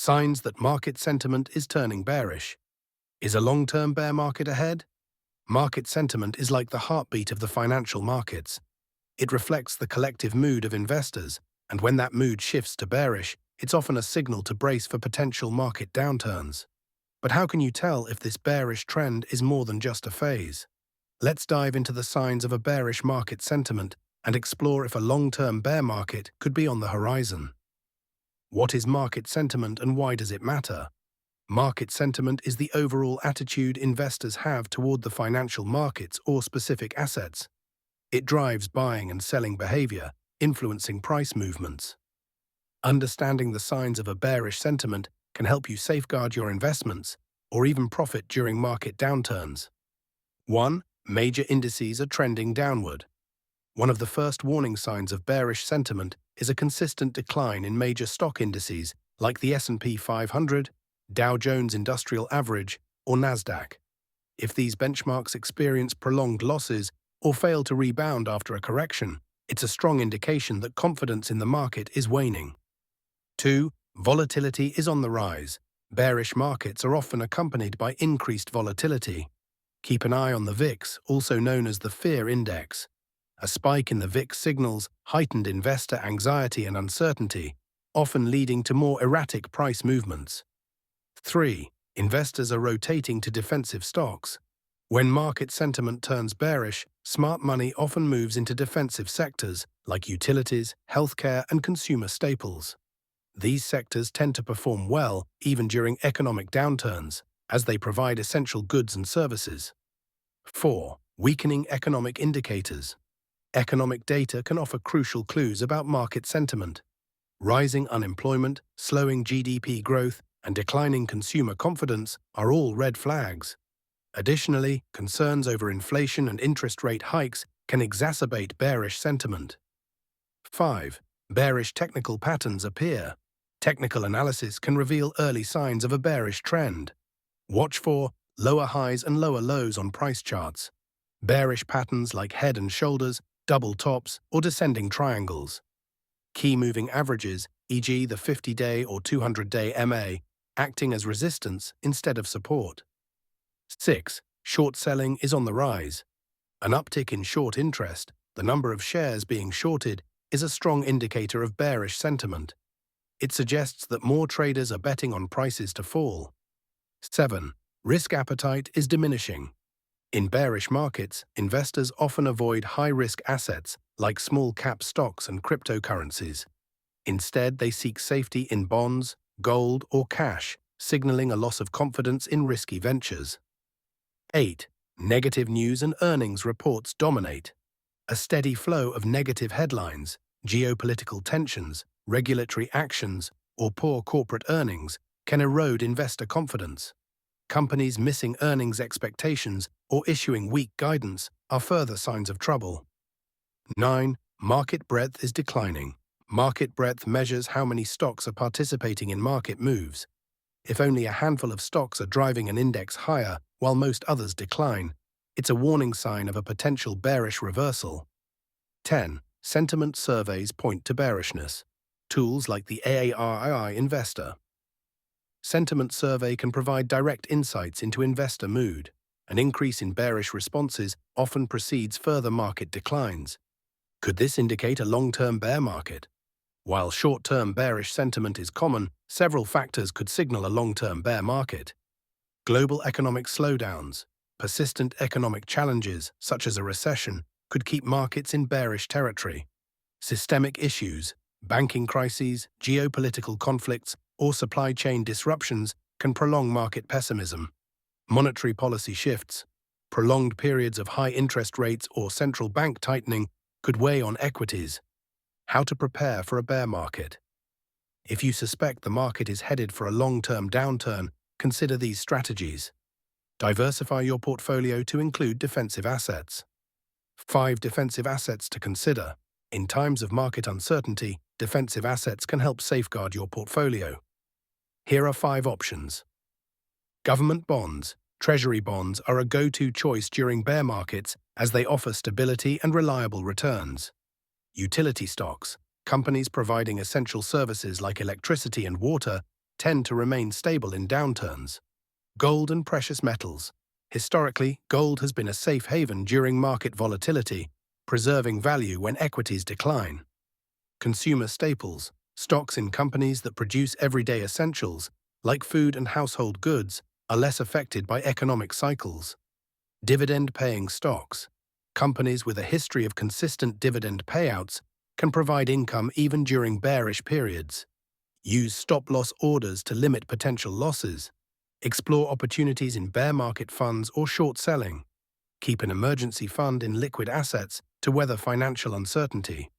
Signs that market sentiment is turning bearish. Is a long-term bear market ahead? Market sentiment is like the heartbeat of the financial markets. It reflects the collective mood of investors, and when that mood shifts to bearish, it's often a signal to brace for potential market downturns. But how can you tell if this bearish trend is more than just a phase? Let's dive into the signs of a bearish market sentiment and explore if a long-term bear market could be on the horizon. What is market sentiment and why does it matter? Market sentiment is the overall attitude investors have toward the financial markets or specific assets. It drives buying and selling behavior, influencing price movements. Understanding the signs of a bearish sentiment can help you safeguard your investments or even profit during market downturns. 1. Major indices are trending downward. One of the first warning signs of bearish sentiment is a consistent decline in major stock indices like the S&P 500, Dow Jones Industrial Average, or Nasdaq. If these benchmarks experience prolonged losses or fail to rebound after a correction, it's a strong indication that confidence in the market is waning. 2. Volatility is on the rise. Bearish markets are often accompanied by increased volatility. Keep an eye on the VIX, also known as the Fear Index. A spike in the VIX signals heightened investor anxiety and uncertainty, often leading to more erratic price movements. 3. Investors are rotating to defensive stocks. When market sentiment turns bearish, smart money often moves into defensive sectors like utilities, healthcare, and consumer staples. These sectors tend to perform well even during economic downturns, as they provide essential goods and services. 4. Weakening economic indicators. Economic data can offer crucial clues about market sentiment. Rising unemployment, slowing GDP growth, and declining consumer confidence are all red flags. Additionally, concerns over inflation and interest rate hikes can exacerbate bearish sentiment. 5. Bearish technical patterns appear. Technical analysis can reveal early signs of a bearish trend. Watch for lower highs and lower lows on price charts. Bearish patterns like head and shoulders, double tops, or descending triangles. Key moving averages, e.g. the 50-day or 200-day MA, acting as resistance instead of support. 6. Short selling is on the rise. An uptick in short interest, the number of shares being shorted, is a strong indicator of bearish sentiment. It suggests that more traders are betting on prices to fall. 7. Risk appetite is diminishing. In bearish markets, investors often avoid high-risk assets like small-cap stocks and cryptocurrencies. Instead, they seek safety in bonds, gold, or cash, signaling a loss of confidence in risky ventures. 8. Negative news and earnings reports dominate. A steady flow of negative headlines, geopolitical tensions, regulatory actions, or poor corporate earnings can erode investor confidence. Companies missing earnings expectations or issuing weak guidance are further signs of trouble. 9. Market breadth is declining. Market breadth measures how many stocks are participating in market moves. If only a handful of stocks are driving an index higher while most others decline, it's a warning sign of a potential bearish reversal. 10. Sentiment surveys point to bearishness. Tools like the AARI Investor Sentiment Survey can provide direct insights into investor mood. An increase in bearish responses often precedes further market declines. Could this indicate a long-term bear market? While short-term bearish sentiment is common, several factors could signal a long-term bear market. Global economic slowdowns, persistent economic challenges, such as a recession, could keep markets in bearish territory. Systemic issues, banking crises, geopolitical conflicts, or supply chain disruptions can prolong market pessimism. Monetary policy shifts, prolonged periods of high interest rates or central bank tightening could weigh on equities. How to prepare for a bear market. If you suspect the market is headed for a long-term downturn, consider these strategies. Diversify your portfolio to include defensive assets. 5 defensive assets to consider. In times of market uncertainty, defensive assets can help safeguard your portfolio. Here are 5 options. Government bonds. Treasury bonds are a go-to choice during bear markets as they offer stability and reliable returns. Utility stocks. Companies providing essential services like electricity and water tend to remain stable in downturns. Gold and precious metals. Historically, gold has been a safe haven during market volatility, preserving value when equities decline. Consumer staples. Stocks in companies that produce everyday essentials, like food and household goods, are less affected by economic cycles. Dividend-paying stocks. Companies with a history of consistent dividend payouts can provide income even during bearish periods. Use stop-loss orders to limit potential losses. Explore opportunities in bear market funds or short selling. Keep an emergency fund in liquid assets to weather financial uncertainty.